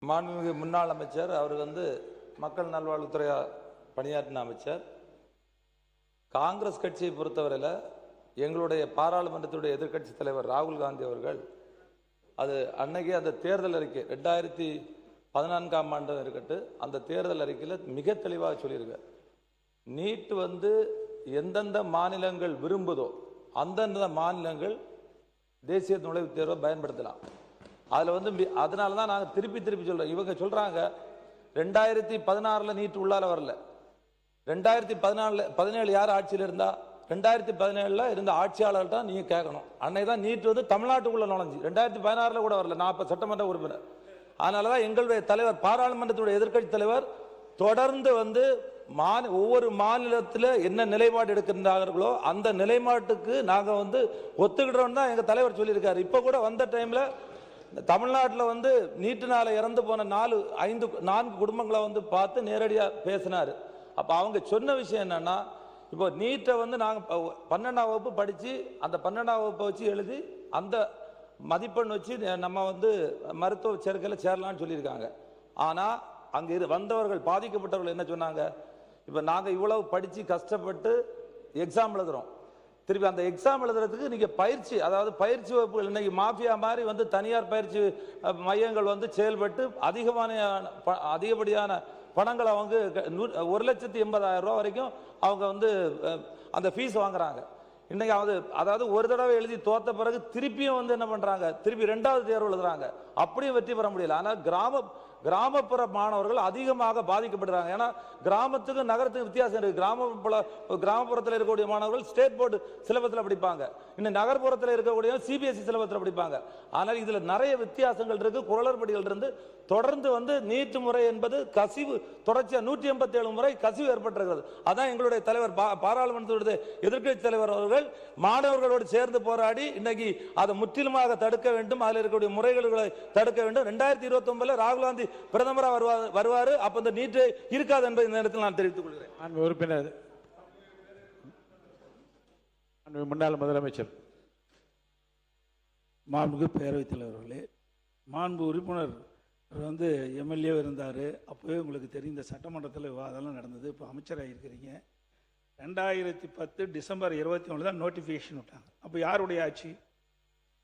மாண்புமிகு முன்னாள் அமைச்சர் அவர் மக்கள் நல்வாழ்வுத்துறை பணியாற்றின அமைச்சர். காங்கிரஸ் கட்சியை பொறுத்தவரையில் எங்களுடைய பாராளுமன்றத்துடைய எதிர்க்கட்சி தலைவர் ராகுல் காந்தி அவர்கள் அது அன்னைக்கு அந்த தேர்தல் அறிக்கை 2014ஆம் ஆண்டு இருக்கட்டும், அந்த தேர்தல் அறிக்கையில் மிக தெளிவாக சொல்லியிருக்கார். நீட் எந்தெந்த மாநிலங்கள் விரும்புதோ அந்தந்த மாநிலங்கள் தேசிய நுழைவுத் தேர்வை பயன்படுத்தலாம். அதில் அதனால தான் நாங்கள் திருப்பி சொல்கிறோம். இவங்க சொல்கிறாங்க 2016 நீட் உள்ளார வரல. 2017 யார் ஆட்சியில் இருந்தா? 2017 இருந்த ஆட்சியாளர் தான் நீங்கள் கேட்கணும். அன்னைக்கு தான் நீட் தமிழ்நாட்டுக்குள்ள நுழைஞ்சு 2016 கூட வரல. நான் இப்போ சட்டமன்ற உறுப்பினர். அதனால தான் எங்களுடைய தலைவர் பாராளுமன்றத்துடைய எதிர்க்கட்சி தலைவர் தொடர்ந்து ஒவ்வொரு மாநிலத்தில் என்ன நிலைப்பாடு எடுக்கின்றார்களோ அந்த நிலைப்பாட்டுக்கு நாங்கள் ஒத்துக்கிட்டோம் தான் எங்கள் தலைவர் சொல்லியிருக்காரு. இப்போ கூட வந்த டைமில் தமிழ்நாட்டில் நீட்டினால இறந்து போன 4 குடும்பங்களை பார்த்து நேரடியாக பேசினார். அப்போ அவங்க சொன்ன விஷயம் என்னன்னா, இப்போ நீட்டை நாங்கள் 12ஆம் வகுப்பு படித்து அந்த 12ஆம் வகுப்பை வச்சு எழுதி அந்த மதிப்பெண் வச்சு நம்ம மருத்துவ சேர்க்கையில் சேரலான்னு சொல்லியிருக்காங்க. ஆனால் அங்கே வந்தவர்கள் பாதிக்கப்பட்டவர்கள் என்ன சொன்னாங்க? இப்போ நாங்கள் இவ்வளவு படித்து கஷ்டப்பட்டு எக்ஸாம் எழுதுகிறோம். திருப்பி அந்த எக்ஸாம் எழுதுறதுக்கு நீங்கள் பயிற்சி, அதாவது பயிற்சி வகுப்புகள் இன்னைக்கு மாஃபியா மாதிரி தனியார் பயிற்சி மையங்கள் செயல்பட்டு அதிகப்படியான பணங்களை அவங்க 1,80,000 ரூபா வரைக்கும் அவங்க அந்த ஃபீஸ் வாங்குறாங்க. இன்னைக்கு அதாவது ஒரு தடவை எழுதி தோத்த பிறகு திருப்பியும் என்ன பண்றாங்க? திருப்பி 2வது தேர்வு எழுதுறாங்க. அப்படியும் வெற்றி பெற முடியல. ஆனால் கிராமப்புற மாணவர்கள் அதிகமாக பாதிக்கப்படுறாங்க. ஏன்னா கிராமத்துக்கு நகரத்துக்கு வித்தியாசம் இருக்கு. கிராமப்புறத்தில் இருக்கக்கூடிய மாணவர்கள் ஸ்டேட் போர்டு சிலபஸில் படிப்பாங்க, இன்னும் நகர்ப்புறத்தில் இருக்கக்கூடிய சிபிஎஸ்இ சிலபஸில் படிப்பாங்க. ஆனால் இதில் நிறைய வித்தியாசங்கள் இருக்கு. குரலர்படிகள் இருந்து தொடர்ந்து நீட் முறை என்பது கசிவு தொடர்ச்சியாக 187 முறை கசிவு ஏற்பட்டிருக்கிறது. அதான் எங்களுடைய தலைவர் பாராளுமன்றத்துடைய எதிர்க்கட்சி தலைவர் அவர்கள் மாணவர்களோடு சேர்ந்து போராடி இன்னைக்கு அதை முற்றிலுமாக தடுக்க வேண்டும், அதில் இருக்கக்கூடிய முறைகளை தடுக்க வேண்டும். 2029 ராகுல் காந்தி பிரதமராக வருவார். அப்ப இந்த நீட் இருக்காது என்பதை இந்த நேரத்தில் நான் தெரிவித்துக் கொள்கிறேன். உறுப்பினர் முன்னாள் முதலமைச்சர் மாண்புமிகு பேரவைத் தலைவர்களே, மாண்பு உறுப்பினர் எம்எல்ஏ இருந்தார். அப்போவே உங்களுக்கு தெரியும், இந்த சட்டமன்றத்தில் விவாதம்லாம் நடந்தது. இப்போ அமைச்சராக இருக்கிறீங்க. 2010 டிசம்பர் 21 தான் நோட்டிஃபிகேஷன் விட்டாங்க. அப்போ யாருடைய ஆட்சி?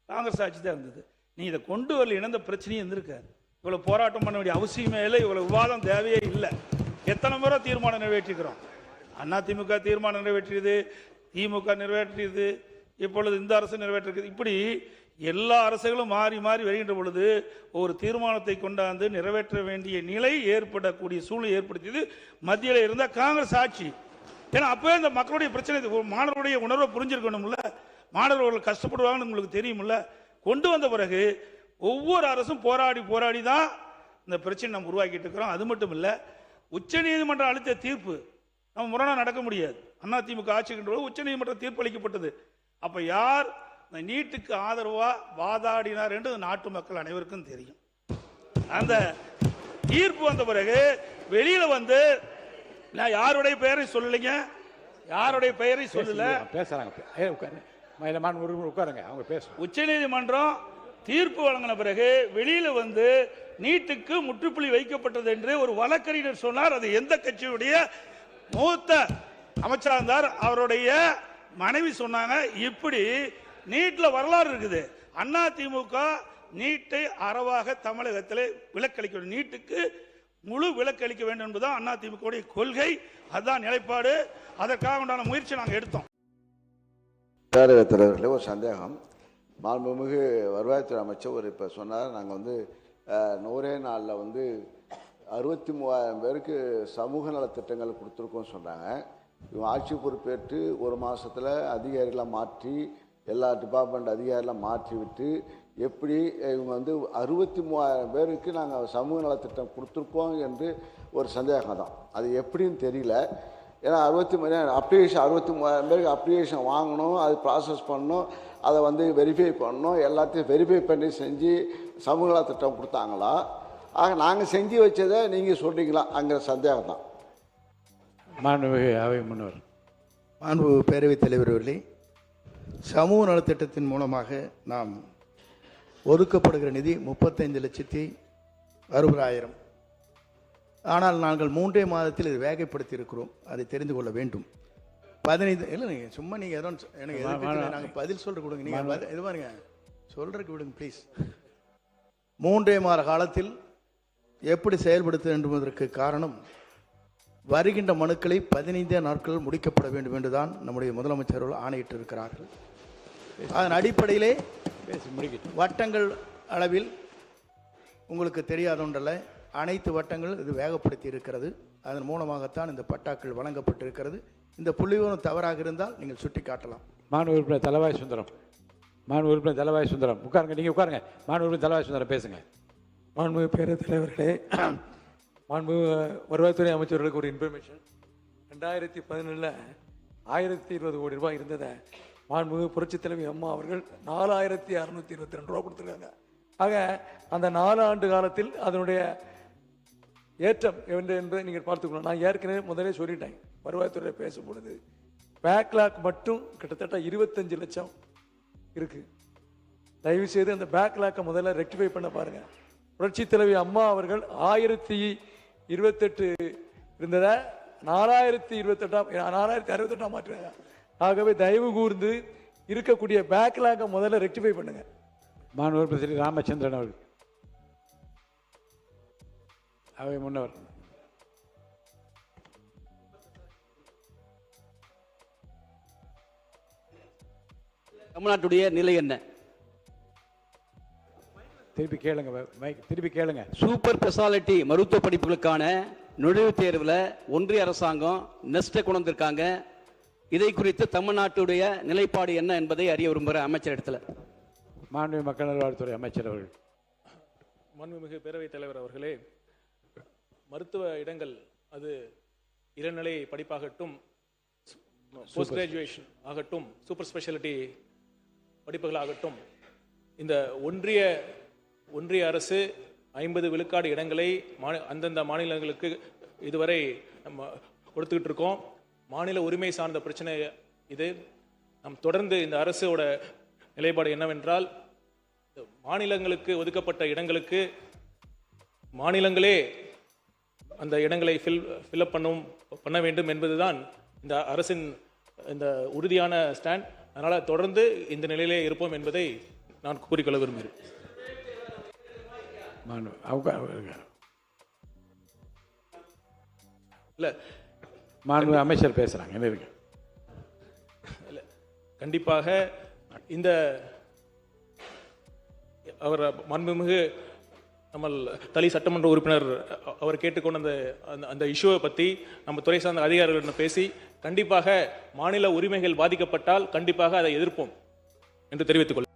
காங்கிரஸ் ஆட்சி தான் இருந்தது. நீ இதை கொண்டு வரல, இந்த பிரச்சனையும் இருந்திருக்காரு. இவ்வளோ போராட்டம் பண்ண வேண்டிய அவசியமே இல்லை, இவ்வளோ விவாதம் தேவையே இல்லை. எத்தனை முறை தீர்மானம் நிறைவேற்றிக்கிறோம்? அதிமுக தீர்மானம் நிறைவேற்றியது, திமுக நிறைவேற்றியது, இப்பொழுது இந்த அரசு நிறைவேற்றிருக்குது. இப்படி எல்லா அரசுகளும் மாறி மாறி வருகின்ற பொழுது ஒரு தீர்மானத்தை கொண்டாந்து நிறைவேற்ற வேண்டிய நிலை ஏற்படக்கூடிய சூழ்நிலை ஏற்படுத்தியது மத்தியில் இருந்த காங்கிரஸ் ஆட்சி. ஏன்னா அப்பவே இந்த மக்களுடைய பிரச்சனை, மாணவர்களுடைய உணர்வை புரிஞ்சிருக்கணும்ல, மாணவர்கள் கஷ்டப்படுவாங்கன்னு உங்களுக்கு தெரியும்ல. கொண்டு வந்த பிறகு ஒவ்வொரு அரசும் போராடி தான் இந்த பிரச்சனை நம்ம உருவாக்கிட்டு இருக்கிறோம். அது மட்டும் இல்லை, உச்ச நீதிமன்றம் அளித்த தீர்ப்பு நம்ம முரணா நடக்க முடியாது. அதிமுக ஆட்சிக்கின்ற உச்ச நீதிமன்ற தீர்ப்பு அளிக்கப்பட்டது. அப்ப யார் இந்த நீட்டுக்கு ஆதரவா வாதாடினார் என்று நாட்டு மக்கள் அனைவருக்கும் தெரியும். அந்த தீர்ப்பு வந்த பிறகு வெளியில நான் யாருடைய பெயரை சொல்லலைங்க, யாருடைய பெயரை சொல்லல, பேசுறாங்க. உச்ச நீதிமன்றம் தீர்ப்பு வழங்கின பிறகு வெளியில நீட்டுக்கு முற்றுப்புள்ளி வைக்கப்பட்டது என்று ஒரு வழக்கறிஞர் சொன்னார். அது எந்த கட்சியுடைய மூத்த அமைச்சராக இருந்தார், அவருடைய மனைவி சொன்னாங்க. இப்படி நீட்ல வரலாறு இருக்குது. அதிமுக நீட்டை அறவாக தமிழகத்தில் விலக்களிக்க வேண்டும், நீட்டுக்கு முழு விலக்களிக்க வேண்டும் என்பதுதான் அதிமுக கொள்கை. அதுதான் நிலைப்பாடு. அதற்காக உண்டான முயற்சி நாங்கள் எடுத்தோம். பேரவைத் தலைவர்களே, ஒரு சந்தேகம். மாண்புமிகு வருவாய்த்துறை அமைச்சர் இப்போ சொன்னார், நாங்கள் 100 நாளில் 63,000 பேருக்கு சமூக நலத்திட்டங்கள் கொடுத்துருக்கோம் சொன்னாங்க. இவங்க ஆட்சி பொறுப்பேற்று ஒரு மாதத்தில் அதிகாரிகளாக மாற்றி எல்லா டிபார்ட்மெண்ட் அதிகாரிலாம் மாற்றி விட்டு எப்படி இவங்க 63,000 பேருக்கு நாங்கள் சமூக நலத்திட்டம் கொடுத்துருக்கோம் என்று ஒரு சந்தேகம் தான். அது எப்படின்னு தெரியல. ஏன்னா 63,000 பேருக்கு அப்ளிகேஷன் வாங்கணும், அது ப்ராசஸ் பண்ணணும், அதை வெரிஃபை பண்ணணும், எல்லாத்தையும் வெரிஃபை பண்ணி செஞ்சு சமூக நலத்திட்டம் கொடுத்தாங்களா? ஆக நாங்கள் செஞ்சு வச்சதை நீங்கள் சொல்கிறீங்களா? அங்கே சந்தேகம் தான். மாண்புமிகு அவை முன்னோர். மாண்பு பேரவைத் தலைவர்களே, சமூக நலத்திட்டத்தின் மூலமாக நாம் ஒதுக்கப்படுகிற நிதி 60,000. ஆனால் நாங்கள் 3 மாதத்தில் இது வேகப்படுத்தி இருக்கிறோம், அதை தெரிந்து கொள்ள வேண்டும். 15 இல்லை, நீங்கள் சும்மா நீங்கள் எதோ எனக்கு நாங்கள் பதில் சொல்கிற கொடுங்க, நீங்கள் இது பாருங்க சொல்கிறதுக்கு விடுங்க ப்ளீஸ். 3 மாத காலத்தில் எப்படி செயல்படுத்த வேண்டும் என்பதற்கு காரணம், வருகின்ற மனுக்களை 15 நாட்கள் முடிக்கப்பட வேண்டும் என்றுதான் நம்முடைய முதலமைச்சர்கள் ஆணையிட்டு இருக்கிறார்கள். அதன் அடிப்படையிலே வட்டங்கள் அளவில் உங்களுக்கு தெரியாத ஒன்றல்ல, அனைத்து வட்டங்கள் இது வேகப்படுத்தி இருக்கிறது. அதன் மூலமாகத்தான் இந்த பட்டாக்கள் வழங்கப்பட்டிருக்கிறது. இந்த புள்ளிவிவரம் தவறாக இருந்தால் நீங்கள் சுட்டி காட்டலாம். மாண்பு உறுப்பினர் தலவாய் சுந்தரம். மாண்பு உறுப்பினர் தலவாய் சுந்தரம் உட்காருங்க, நீங்கள் உட்காருங்க. மாண்பு உறுப்பினர் தலவாய் சுந்தரம் பேசுங்க. மாண்பு பேரவைத் தலைவர்களே, மாண்பு வருவாய்த்துறை அமைச்சர்களுக்கு ஒரு இன்ஃபர்மேஷன். 2017 1020 கோடி ரூபாய் இருந்ததை மாண்பு புரட்சித் தலைவி அம்மா அவர்கள் 4622 ரூபா கொடுத்துருக்காங்க. ஆக அந்த 4 ஆண்டு காலத்தில் அதனுடைய ஏற்றம் என்பதை நீங்கள் பார்த்துக்கணும். நான் ஏற்கனவே முதலே சொல்லிட்டேன், வருவாய்த்துறை பேசும் பொழுது பேக்லாக் மட்டும் கிட்டத்தட்ட 25 லட்சம் இருக்கு. தயவு செய்து அந்த பேக்லாக்கை முதல்ல ரெக்டிஃபை பண்ண பாருங்க. புரட்சி தலைவி அம்மா அவர்கள் 1028 இருந்ததை 4028 மாற்றுறாங்க. ஆகவே தயவு கூர்ந்து இருக்கக்கூடிய பேக்லாக்கை முதல்ல ரெக்டிஃபை பண்ணுங்க. மாண்பு உறுப்பினர் ஸ்ரீ ராமச்சந்திரன் அவர்கள். அவை முன்னவர். தமிழ்நாட்டுடைய நிலை என்ன? திருப்பி கேளுங்க, திருப்பி கேளுங்க. சூப்பர் ஸ்பெஷாலிட்டி மருத்துவ படிப்புகளுக்கான நுழைவுத் தேர்வில் ஒன்றிய அரசாங்கம் நெஸ்ட்டை கொண்டு வந்திருக்காங்க. இதை குறித்து தமிழ்நாட்டுடைய நிலைப்பாடு என்ன என்பதை அறிய விரும்புகிற அமைச்சர் இடத்துல. மாண்பு மக்கள் நல்வாழ்வுத்துறை அமைச்சர் அவர்கள். மாண்புமிகு பேரவைத் தலைவர் அவர்களே, மருத்துவ இடங்கள் அது இளநிலை படிப்பாகட்டும், போஸ்ட் கிராஜுவேஷன் ஆகட்டும், சூப்பர் ஸ்பெஷாலிட்டி படிப்புகளாகட்டும், இந்த ஒன்றிய அரசு 50 விழுக்காடு இடங்களை அந்தந்த மாநிலங்களுக்கு இதுவரை நம்ம கொடுத்துக்கிட்டு இருக்கோம். மாநில உரிமை சார்ந்த பிரச்சனை இது. நம் தொடர்ந்து இந்த அரசோட நிலைப்பாடு என்னவென்றால், மாநிலங்களுக்கு ஒதுக்கப்பட்ட இடங்களுக்கு மாநிலங்களே அந்த இடங்களை ஃபில்அப் பண்ண வேண்டும் என்பதுதான் இந்த அரசின் இந்த உறுதியான ஸ்டாண்ட். அதனால் தொடர்ந்து இந்த நிலையிலே இருப்போம் என்பதை நான் கூறிக்கொள்ள விரும்புகிறேன். இல்லை, மாண்பு அமைச்சர் பேசுகிறாங்க. இல்லை, கண்டிப்பாக இந்த அவர் மாண்புமிகு நம்ம தளி சட்டமன்ற உறுப்பினர் அவர் கேட்டுக்கொண்ட அந்த இஷ்யூவை பற்றி நம்ம துறை சார்ந்த அதிகாரிகளிடம் பேசி கண்டிப்பாக மாநில உரிமைகள் பாதிக்கப்பட்டால் கண்டிப்பாக அதை எதிர்ப்போம் என்று தெரிவித்துக் கொள்கிறேன்.